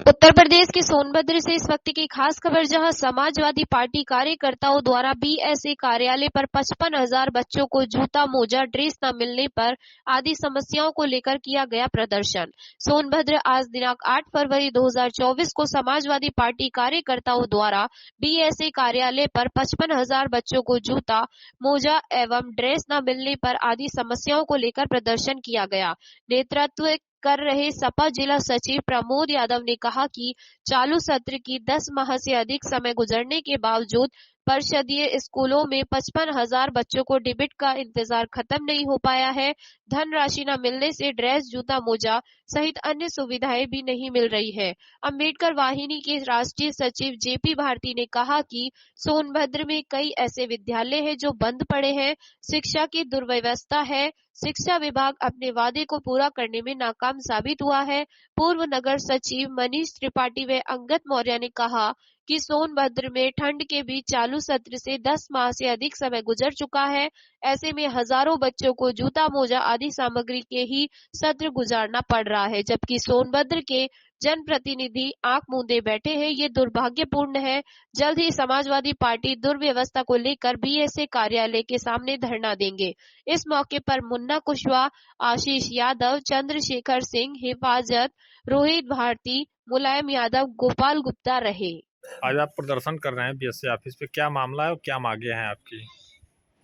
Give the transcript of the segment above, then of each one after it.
उत्तर प्रदेश के सोनभद्र से इस वक्त की खास खबर, जहां समाजवादी पार्टी कार्यकर्ताओं द्वारा बीएसए कार्यालय पर 55,000 बच्चों को जूता, मोजा, ड्रेस न मिलने पर आदि समस्याओं को लेकर किया गया प्रदर्शन। सोनभद्र आज दिनांक 8 फरवरी 2024 को समाजवादी पार्टी कार्यकर्ताओं द्वारा बीएसए कार्यालय पर 55,000 बच्चों को जूता, मोजा एवं ड्रेस न मिलने पर आदि समस्याओं को लेकर प्रदर्शन किया गया। नेतृत्व कर रहे सपा जिला सचिव प्रमोद यादव ने कहा कि चालू सत्र की 10 माह से अधिक समय गुजरने के बावजूद परिषदीय स्कूलों में 55,000 बच्चों को डिबिट का इंतजार खत्म नहीं हो पाया है। धनराशि न मिलने से ड्रेस, जूता, मोजा सहित अन्य सुविधाएं भी नहीं मिल रही है। अम्बेडकर वाहिनी के राष्ट्रीय सचिव जेपी भारती ने कहा कि सोनभद्र में कई ऐसे विद्यालय हैं जो बंद पड़े हैं, शिक्षा की दुर्व्यवस्था है, शिक्षा विभाग अपने वादे को पूरा करने में नाकाम साबित हुआ है। पूर्व नगर सचिव मनीष त्रिपाठी व अंगद मौर्य ने कहा कि सोनभद्र में ठंड के बीच चालू सत्र से 10 माह से अधिक समय गुजर चुका है। ऐसे में हजारों बच्चों को जूता, मोजा आदि सामग्री के ही सत्र गुजारना पड़ रहा है, जबकि सोनभद्र के जनप्रतिनिधि आंख मूंदे बैठे हैं। ये दुर्भाग्यपूर्ण है। जल्द ही समाजवादी पार्टी दुर्व्यवस्था को लेकर बीएसए कार्यालय के सामने धरना देंगे। इस मौके पर मुन्ना कुशवाहा, आशीष यादव, चंद्रशेखर सिंह, हिफाजत, रोहित भारती, मुलायम यादव, गोपाल गुप्ता रहे। आज आप प्रदर्शन कर रहे हैं बीएसए ऑफिस पे, क्या मामला है और क्या मांगे हैं आपकी?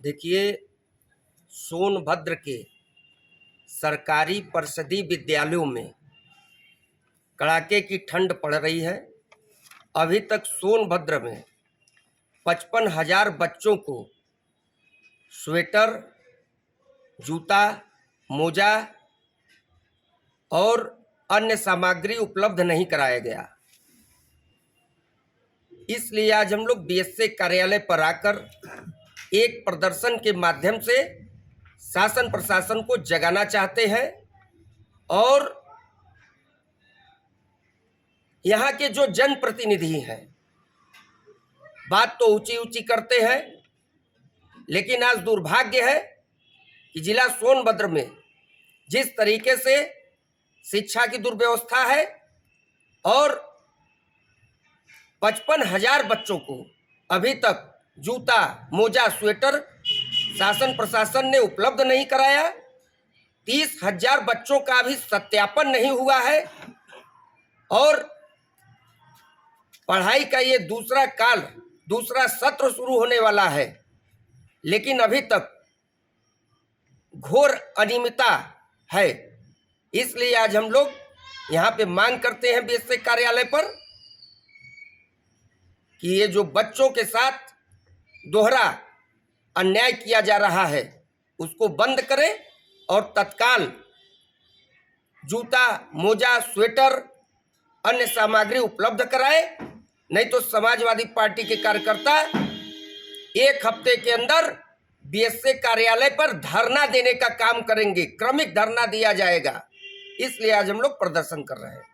देखिए, सोनभद्र के सरकारी परिषदीय विद्यालयों में कड़ाके की ठंड पड़ रही है। अभी तक सोनभद्र में 55,000 बच्चों को स्वेटर, जूता, मोजा और अन्य सामग्री उपलब्ध नहीं कराया गया। इसलिए आज हम लोग बीएसए कार्यालय पर आकर एक प्रदर्शन के माध्यम से शासन प्रशासन को जगाना चाहते हैं और यहाँ के जो जनप्रतिनिधि हैं बात तो ऊंची ऊंची करते हैं, लेकिन आज दुर्भाग्य है कि जिला सोनभद्र में जिस तरीके से शिक्षा की दुर्व्यवस्था है और 55,000 बच्चों को अभी तक जूता, मोजा, स्वेटर शासन प्रशासन ने उपलब्ध नहीं कराया। 30,000 बच्चों का अभी सत्यापन नहीं हुआ है और पढ़ाई का ये दूसरा सत्र शुरू होने वाला है, लेकिन अभी तक घोर अनियमितता है। इसलिए आज हम लोग यहाँ पे मांग करते हैं बीएसए कार्यालय पर कि ये जो बच्चों के साथ दोहरा अन्याय किया जा रहा है उसको बंद करें और तत्काल जूता, मोजा, स्वेटर, अन्य सामग्री उपलब्ध कराएं। नहीं तो समाजवादी पार्टी के कार्यकर्ता एक हफ्ते के अंदर बीएसए कार्यालय पर धरना देने का काम करेंगे। क्रमिक धरना दिया जाएगा। इसलिए आज हम लोग प्रदर्शन कर रहे हैं।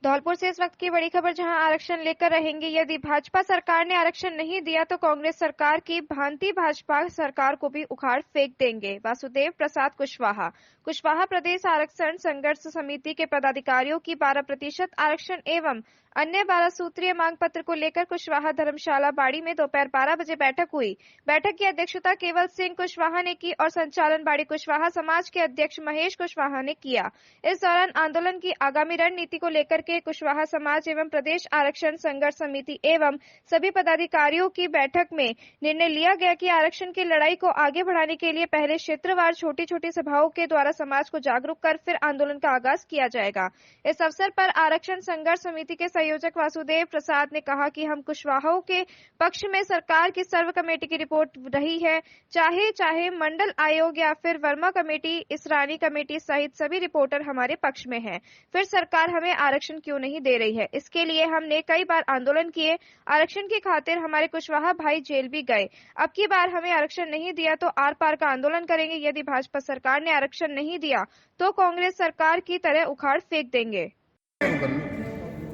धौलपुर से इस वक्त की बड़ी खबर, जहां आरक्षण लेकर रहेंगे। यदि भाजपा सरकार ने आरक्षण नहीं दिया तो कांग्रेस सरकार की भांति भाजपा सरकार को भी उखाड़ फेंक देंगे। वासुदेव प्रसाद कुशवाहा प्रदेश आरक्षण संघर्ष समिति के पदाधिकारियों की 12% आरक्षण एवं अन्य 12 सूत्रीय मांग पत्र को लेकर कुशवाहा धर्मशाला बाड़ी में दोपहर 12 बजे बैठक हुई। बैठक की अध्यक्षता केवल सिंह कुशवाहा ने की और संचालन बाड़ी कुशवाहा समाज के अध्यक्ष महेश कुशवाहा ने किया। इस दौरान आंदोलन की आगामी रणनीति को लेकर के कुशवाहा समाज एवं प्रदेश आरक्षण संघर्ष समिति एवं सभी पदाधिकारियों की बैठक में निर्णय लिया गया कि आरक्षण की लड़ाई को आगे बढ़ाने के लिए पहले क्षेत्रवार छोटी छोटी सभाओं के द्वारा समाज को जागरूक कर फिर आंदोलन का आगाज किया जाएगा। इस अवसर पर आरक्षण संघर्ष समिति के संयोजक वासुदेव प्रसाद ने कहा कि हम कुशवाहाओं के पक्ष में सरकार की सर्व कमेटी की रिपोर्ट रही है, चाहे मंडल आयोग या फिर वर्मा कमेटी, इसरानी कमेटी सहित सभी रिपोर्टर हमारे पक्ष में हैं। फिर सरकार हमें आरक्षण क्यों नहीं दे रही है? इसके लिए हमने कई बार आंदोलन किए। आरक्षण की खातिर हमारे कुशवाहा भाई जेल भी गए। अब की बार हमें आरक्षण नहीं दिया तो आर पार का आंदोलन करेंगे। यदि भाजपा सरकार ने आरक्षण नहीं दिया तो कांग्रेस सरकार की तरह उखाड़ फेंक देंगे।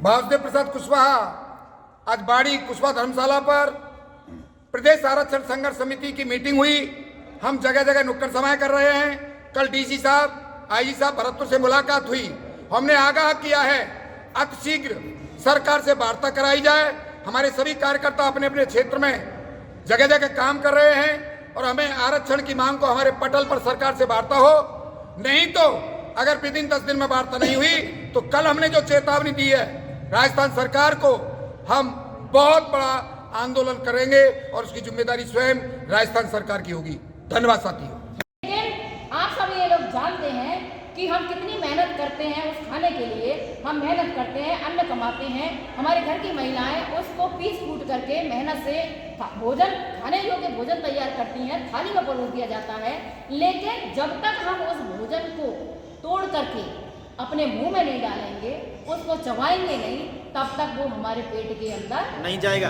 वासुदेव प्रसाद कुशवाहा आज बाड़ी कुशवाहा धर्मशाला पर प्रदेश आरक्षण संघर्ष समिति की मीटिंग हुई। हम जगह जगह नुक्कड़ समाएं कर रहे हैं। कल डीसी साहब, आईजी साहब भरतपुर से मुलाकात हुई। हमने आगाह किया है अतिशीघ्र सरकार से वार्ता कराई जाए। हमारे सभी कार्यकर्ता अपने अपने क्षेत्र में जगह जगह काम कर रहे हैं और हमें आरक्षण की मांग को हमारे पटल पर सरकार से वार्ता हो। नहीं तो अगर विदिन 10 दिन में वार्ता नहीं हुई तो कल हमने जो चेतावनी दी है राजस्थान सरकार को, हम बहुत बड़ा आंदोलन करेंगे और उसकी जिम्मेदारी स्वयं राजस्थान सरकार की होगी। धन्यवाद साथियों। लेकिन आप सब ये लोग जानते हैं कि हम कितनी मेहनत करते हैं उस खाने के लिए। हम मेहनत करते हैं, अन्न कमाते हैं, हमारे घर की महिलाएं उसको पीस कूट करके मेहनत से भोजन, खाने योग्य भोजन तैयार करती हैं, थाली में परोस दिया जाता है। लेकिन जब तक हम उस भोजन को तोड़ करके अपने मुंह में नहीं डालेंगे, उसको चबाएंगे नहीं, तब तक वो हमारे पेट के अंदर नहीं जाएगा।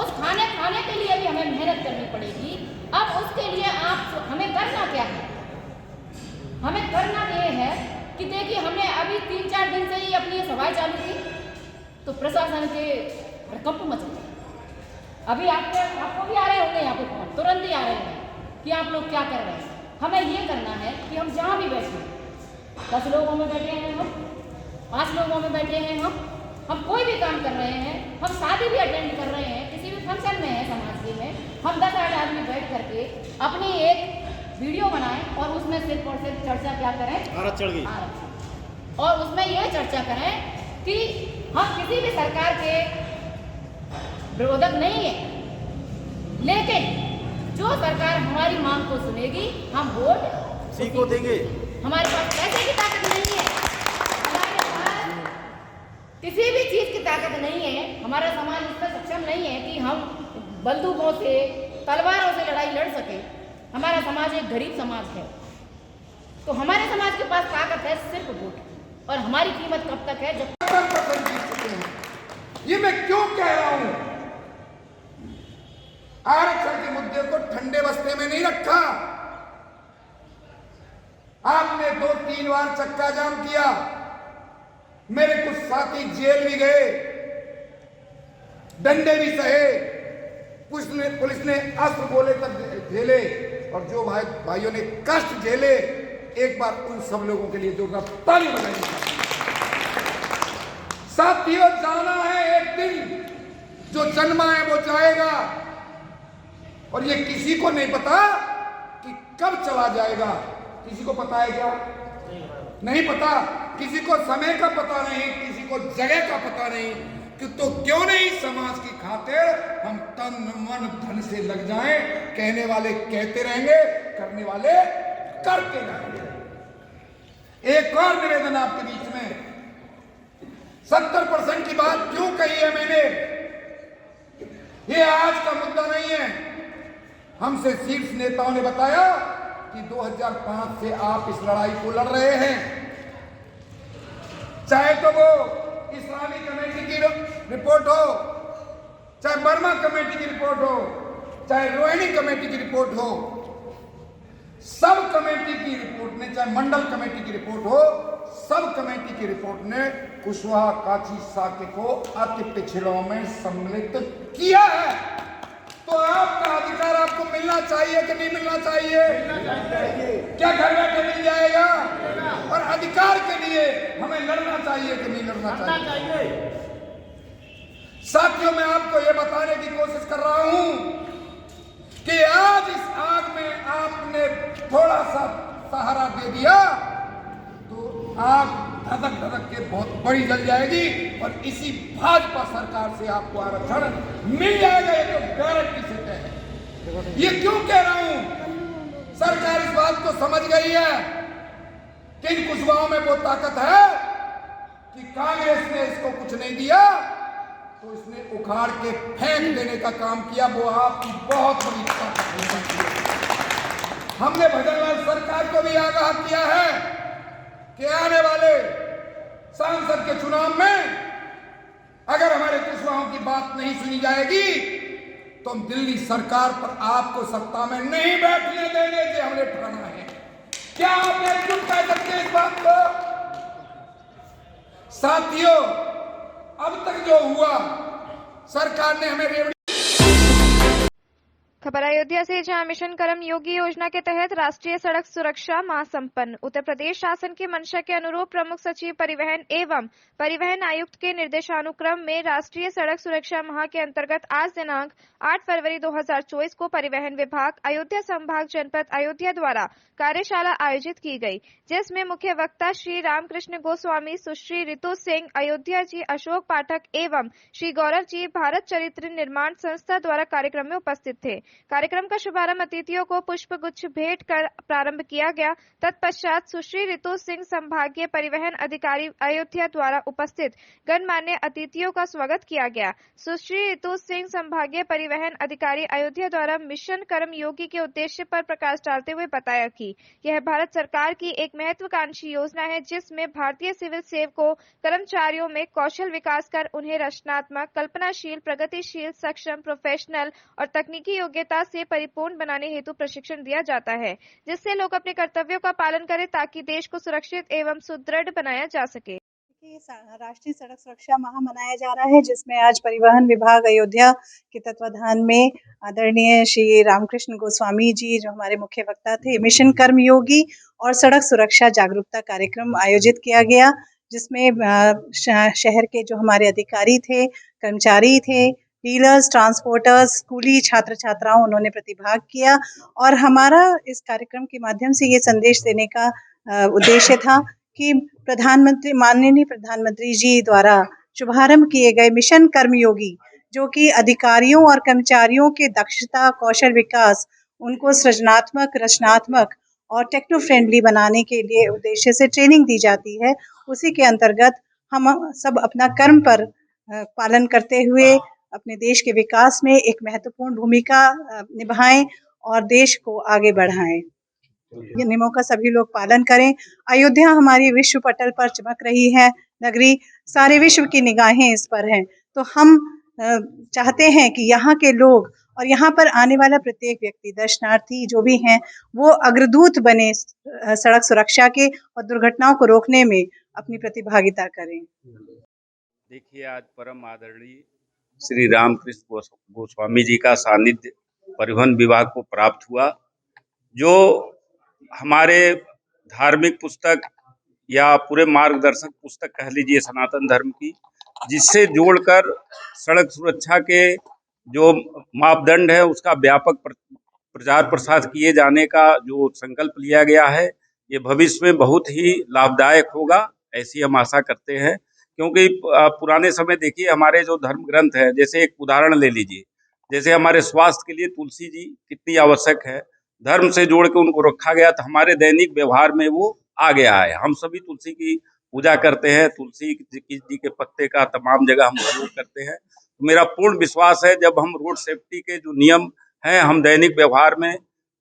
उस खाने के लिए भी हमें मेहनत करनी पड़ेगी। अब उसके लिए हमें करना क्या है? हमें करना ये है कि देखिए, हमने अभी 3-4 दिन से ही अपनी सभाएं चालू की तो प्रशासन के हड़कंप मच गए। अभी आपको भी आ रहे होंगे यहाँ पे फोन, तुरंत ही आ रहे हैं कि आप लोग क्या कर रहे हैं। हमें ये करना है कि हम जहाँ भी बैठे, 10 लोगों में बैठे हैं हम, 5 लोगों में बैठे हैं हम कोई भी काम कर रहे हैं, हम शादी भी अटेंड कर रहे हैं, किसी भी फंक्शन में है समाज के में, हम 10-8 आदमी बैठ करके अपनी एक वीडियो बनाएं और उसमें सिर्फ और सिर्फ चर्चा क्या करें? आरक्षण की। और उसमें यह चर्चा करें कि हम किसी भी सरकार के विरोधक नहीं है, लेकिन जो सरकार हमारी मांग को सुनेगी हम वोट उसी को देंगे। हमारे पास पैसे की ताकत नहीं है, हमारे पास किसी भी चीज की ताकत नहीं है, हमारा समाज इस पर सक्षम नहीं है कि हम बंदूकों से, तलवारों से लड़ाई लड़ सके। हमारा समाज एक गरीब समाज है, तो हमारे समाज के पास ताकत है सिर्फ वोट। और हमारी कीमत कब तक है? जब 70% जीत चुके हैं। ये मैं क्यों कह रहा हूं? आरक्षण के मुद्दे को ठंडे बस्ते में नहीं रखा। आपने 2-3 बार चक्का जाम किया, मेरे कुछ साथी जेल भी गए, डंडे भी सहे, पुलिस ने अस्त्र गोले तक झेले, और जो भाइयों ने कष्ट झेले, एक बार उन सब लोगों के लिए जोरदार ताली बजाइए। साथियों, जाना है एक दिन, जो जन्मा है वो जाएगा, और ये किसी को नहीं पता कि कब चला जाएगा। किसी को पता है क्या? नहीं पता। किसी को समय का पता नहीं, किसी को जगह का पता नहीं। कि तो क्यों नहीं समाज की खातिर हम तन मन धन से लग जाएं। कहने वाले कहते रहेंगे, करने वाले करते रहेंगे। एक और निवेदन आपके बीच में, 70% की बात क्यों कही है मैंने? ये आज का मुद्दा नहीं है। हमसे शीर्ष नेताओं ने बताया कि 2005 से आप इस लड़ाई को लड़ रहे हैं, चाहे तो वो इस्लामी कमेटी की रिपोर्ट हो, चाहे बर्मा कमेटी की रिपोर्ट हो, चाहे रोहिणी कमेटी की रिपोर्ट हो, सब कमेटी की रिपोर्ट ने, चाहे मंडल कमेटी की रिपोर्ट हो, सब कमेटी की रिपोर्ट ने कुशवाहा काची साके को अति पिछड़ों में सम्मिलित किया है। तो आपका अधिकार आपको मिलना चाहिए कि नहीं मिलना चाहिए? क्या घर बैठे मिल जाएगा? और अधिकार के लिए हमें लड़ना चाहिए कि नहीं लड़ना चाहिए? साथियों, मैं आपको यह बताने की कोशिश कर रहा हूं कि आज इस आग में आपने थोड़ा सा सहारा दे दिया तो आग धधक धधक के बहुत बड़ी जल जाएगी, और इसी भाजपा सरकार से आपको आरक्षण मिल जाएगा, ये तो गारंटी से तय है। ये क्यों कह रहा हूं? सरकार इस बात को समझ गई है कि इन कुशवाहों में वो ताकत है कि कांग्रेस ने इसको कुछ नहीं दिया तो इसने उखाड़ के फेंक देने का काम किया। वो आपकी बहुत बड़ी ताकत है। हमने भजनलाल सरकार को भी आगाह किया है कि आने वाले सांसद के चुनाव में अगर हमारे कुशवाहों की बात नहीं सुनी जाएगी तो हम दिल्ली सरकार पर आपको सत्ता में नहीं बैठने देंगे, कि हमने ठाना है। क्या आप एकजुट कह सकते हैं इस बात को? साथियों, अब तक जो हुआ, सरकार ने हमें रेवड़ी खबर अयोध्या से, जहां मिशन कर्म योगी योजना के तहत राष्ट्रीय सड़क सुरक्षा माह संपन्न। उत्तर प्रदेश शासन की मंशा के अनुरूप प्रमुख सचिव परिवहन एवं परिवहन आयुक्त के निर्देशानुक्रम में राष्ट्रीय सड़क सुरक्षा माह के अंतर्गत आज दिनांक 8 फरवरी 2024 को परिवहन विभाग अयोध्या संभाग जनपद अयोध्या द्वारा कार्यशाला आयोजित की गई, जिसमें मुख्य वक्ता श्री रामकृष्ण गोस्वामी, सुश्री रितु सिंह अयोध्या जी, अशोक पाठक एवं श्री गौरव जी भारत चरित्र निर्माण संस्था द्वारा कार्यक्रम में उपस्थित थे। कार्यक्रम का शुभारंभ अतिथियों को पुष्प गुच्छ भेंट कर प्रारंभ किया गया। तत्पश्चात सुश्री रितु सिंह संभागीय परिवहन अधिकारी अयोध्या द्वारा उपस्थित गणमान्य अतिथियों का स्वागत किया गया। सुश्री रितु सिंह संभागीय परिवहन अधिकारी अयोध्या द्वारा मिशन कर्म योगी के उद्देश्य पर प्रकाश डालते हुए बताया कि यह भारत सरकार की एक महत्वाकांक्षी योजना है, जिसमें भारतीय सिविल सेवकों कर्मचारियों में कौशल विकास कर उन्हें रचनात्मक, कल्पनाशील, प्रगतिशील, सक्षम, प्रोफेशनल और तकनीकी योग्यता से परिपूर्ण बनाने हेतु प्रशिक्षण दिया जाता है, जिससे लोग अपने कर्तव्यों का पालन करें ताकि देश को सुरक्षित एवं सुदृढ़ बनाया जा सके। राष्ट्रीय सड़क सुरक्षा माह मनाया जा रहा है, जिसमें आज परिवहन विभाग अयोध्या के तत्वाधान में आदरणीय श्री रामकृष्ण गोस्वामी जी, जो हमारे मुख्य वक्ता थे, मिशन कर्म योगी और सड़क सुरक्षा जागरूकता कार्यक्रम आयोजित किया गया, जिसमें शहर के जो हमारे अधिकारी थे, कर्मचारी थे, डीलर्स, ट्रांसपोर्टर्स, स्कूली छात्र छात्राओं, उन्होंने प्रतिभाग किया। और हमारा इस कार्यक्रम के माध्यम से ये संदेश देने का उद्देश्य था कि माननीय प्रधानमंत्री जी द्वारा शुभारंभ किए गए मिशन कर्मयोगी, जो कि अधिकारियों और कर्मचारियों के दक्षता, कौशल विकास, उनको सृजनात्मक, रचनात्मक और टेक्नो फ्रेंडली बनाने के लिए उद्देश्य से ट्रेनिंग दी जाती है, उसी के अंतर्गत हम सब अपना कर्म पर पालन करते हुए अपने देश के विकास में एक महत्वपूर्ण भूमिका निभाएं और देश को आगे बढ़ाएं। ये नियमों का सभी लोग पालन करें। अयोध्या हमारी विश्व पटल पर चमक रही है नगरी, सारे विश्व की निगाहें इस पर हैं, तो हम चाहते हैं कि यहाँ के लोग और यहाँ पर आने वाला प्रत्येक व्यक्ति, दर्शनार्थी जो भी हैं, वो अग्रदूत बने सड़क सुरक्षा के और दुर्घटनाओं को रोकने में अपनी प्रतिभागिता करें। देखिए, आज परम आदरणीय श्री रामकृष्ण गोस्वामी जी का सानिध्य परिवहन विभाग को प्राप्त हुआ, जो हमारे धार्मिक पुस्तक या पूरे मार्गदर्शक पुस्तक कह लीजिए सनातन धर्म की, जिससे जोड़कर सड़क सुरक्षा के जो मापदंड है उसका व्यापक प्रचार प्रसार किए जाने का जो संकल्प लिया गया है, ये भविष्य में बहुत ही लाभदायक होगा, ऐसी हम आशा करते हैं। क्योंकि पुराने समय देखिए, हमारे जो धर्म ग्रंथ है, जैसे एक उदाहरण ले लीजिए, जैसे हमारे स्वास्थ्य के लिए तुलसी जी कितनी आवश्यक है, धर्म से जोड़ के उनको रखा गया, तो हमारे दैनिक व्यवहार में वो आ गया है। हम सभी तुलसी की पूजा करते हैं, तुलसी जी के पत्ते का तमाम जगह हम उपयोग करते हैं। तो मेरा पूर्ण विश्वास है, जब हम रोड सेफ्टी के जो नियम हैं हम दैनिक व्यवहार में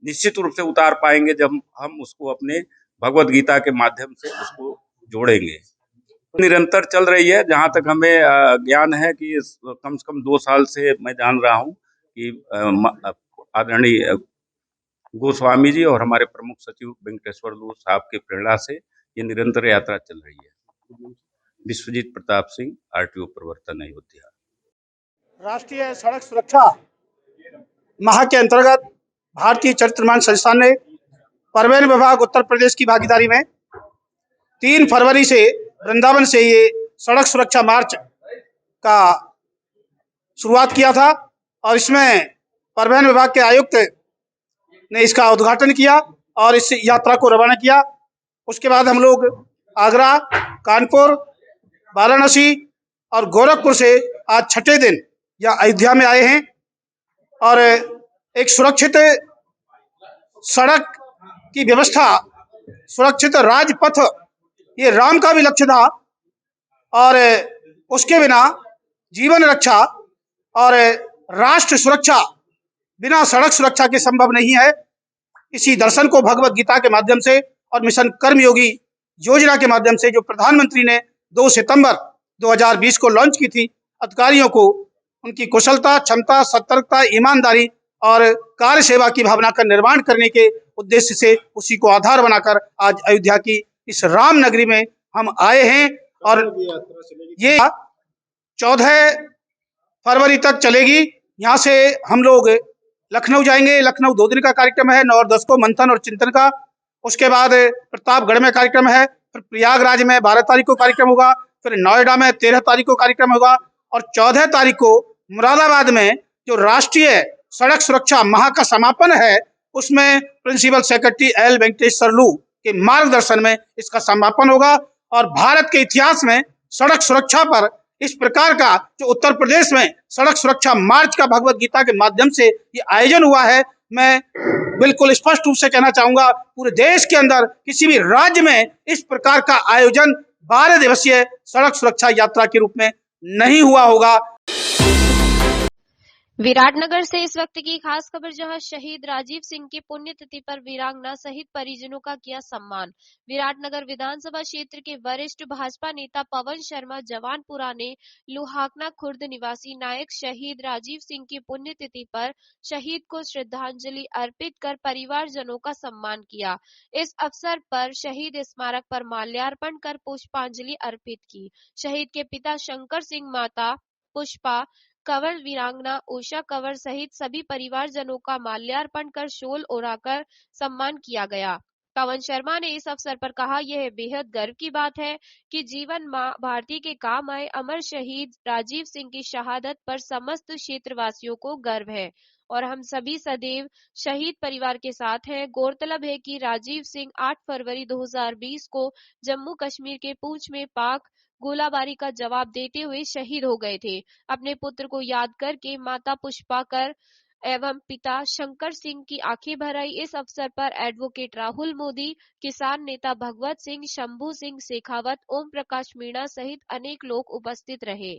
निश्चित रूप से उतार पाएंगे, जब हम उसको अपने भगवत गीता के माध्यम से उसको जोड़ेंगे। निरंतर चल रही है, जहाँ तक हमें ज्ञान है कि कम से कम 2 साल से मैं जान रहा हूँ कि आदरणीय गोस्वामी जी और हमारे प्रमुख सचिव वेंकटेश्वर लू साहब के प्रेरणा से ये निरंतर यात्रा चल रही है। विश्वजीत प्रताप सिंह, RTO प्रवर्तन अयोध्या। राष्ट्रीय सड़क सुरक्षा माह के अंतर्गत भारतीय चरित्र निर्माण संस्थान ने परिवहन विभाग उत्तर प्रदेश की भागीदारी में 3 फरवरी से वृंदावन से ये सड़क सुरक्षा मार्च का शुरुआत किया था, और इसमें परिवहन विभाग के आयुक्त ने इसका उद्घाटन किया और इस यात्रा को रवाना किया। उसके बाद हम लोग आगरा, कानपुर, वाराणसी और गोरखपुर से आज 6ठे दिन या अयोध्या में आए हैं, और एक सुरक्षित सड़क की व्यवस्था, सुरक्षित राजपथ, ये राम का भी लक्ष्य था, और उसके बिना जीवन रक्षा और राष्ट्र सुरक्षा बिना सड़क सुरक्षा के संभव नहीं है। इसी दर्शन को भगवत गीता के माध्यम से और मिशन कर्मयोगी योजना के माध्यम से, जो प्रधानमंत्री ने 2 सितंबर 2020 को लॉन्च की थी, अधिकारियों को उनकी कुशलता, क्षमता, सतर्कता, ईमानदारी और कार्य सेवा की भावना का निर्माण करने के उद्देश्य से उसी को आधार बनाकर आज अयोध्या की इस राम नगरी में हम आए हैं, और ये 14 फरवरी तक चलेगी। यहाँ से हम लोग लखनऊ जाएंगे, लखनऊ 2 दिन का कार्यक्रम है, 9 और 10 को मंथन और चिंतन का। उसके बाद प्रतापगढ़ में कार्यक्रम है, फिर प्रयागराज में 12 तारीख को कार्यक्रम होगा, फिर नोएडा में 13 तारीख को कार्यक्रम होगा और 14 तारीख को मुरादाबाद में जो राष्ट्रीय सड़क सुरक्षा माह का समापन है, उसमें प्रिंसिपल सेक्रेटरी एल वेंकटेश सरलू के मार्गदर्शन में इसका समापन होगा। और भारत के इतिहास में सड़क सुरक्षा पर इस प्रकार का जो उत्तर प्रदेश में सड़क सुरक्षा मार्च का भगवत गीता के माध्यम से ये आयोजन हुआ है, मैं बिल्कुल स्पष्ट रूप से कहना चाहूंगा, पूरे देश के अंदर किसी भी राज्य में इस प्रकार का आयोजन 12 दिवसीय सड़क सुरक्षा यात्रा के रूप में नहीं हुआ होगा। विराटनगर से इस वक्त की खास खबर, जहां शहीद राजीव सिंह की पुण्यतिथि पर वीरांगना सहित परिजनों का किया सम्मान। विराटनगर विधानसभा क्षेत्र के वरिष्ठ भाजपा नेता पवन शर्मा जवानपुरा ने लुहाकना खुर्द निवासी नायक शहीद राजीव सिंह की पुण्यतिथि पर शहीद को श्रद्धांजलि अर्पित कर परिवारजनों का सम्मान किया। इस अवसर पर शहीद स्मारक पर माल्यार्पण कर पुष्पांजलि अर्पित की। शहीद के पिता शंकर सिंह, माता पुष्पा कंवर, वीरांगना उषा कंवर सहित सभी परिवारजनों का माल्यार्पण कर शोल ओढ़ाकर सम्मान किया गया। पवन शर्मा ने इस अवसर पर कहा, यह बेहद गर्व की बात है कि जीवन मां भारती के काम आए अमर शहीद राजीव सिंह की शहादत पर समस्त क्षेत्रवासियों को गर्व है और हम सभी सदैव शहीद परिवार के साथ हैं। गौरतलब है कि राजीव सिंह 8 फरवरी 2020 को जम्मू कश्मीर के पूंछ में पाक गोलाबारी का जवाब देते हुए शहीद हो गए थे। अपने पुत्र को याद करके माता पुष्पाकर एवं पिता शंकर सिंह की आंखें भर आई। इस अवसर पर एडवोकेट राहुल मोदी, किसान नेता भगवत सिंह, शंभू सिंह शेखावत, ओम प्रकाश मीणा सहित अनेक लोग उपस्थित रहे।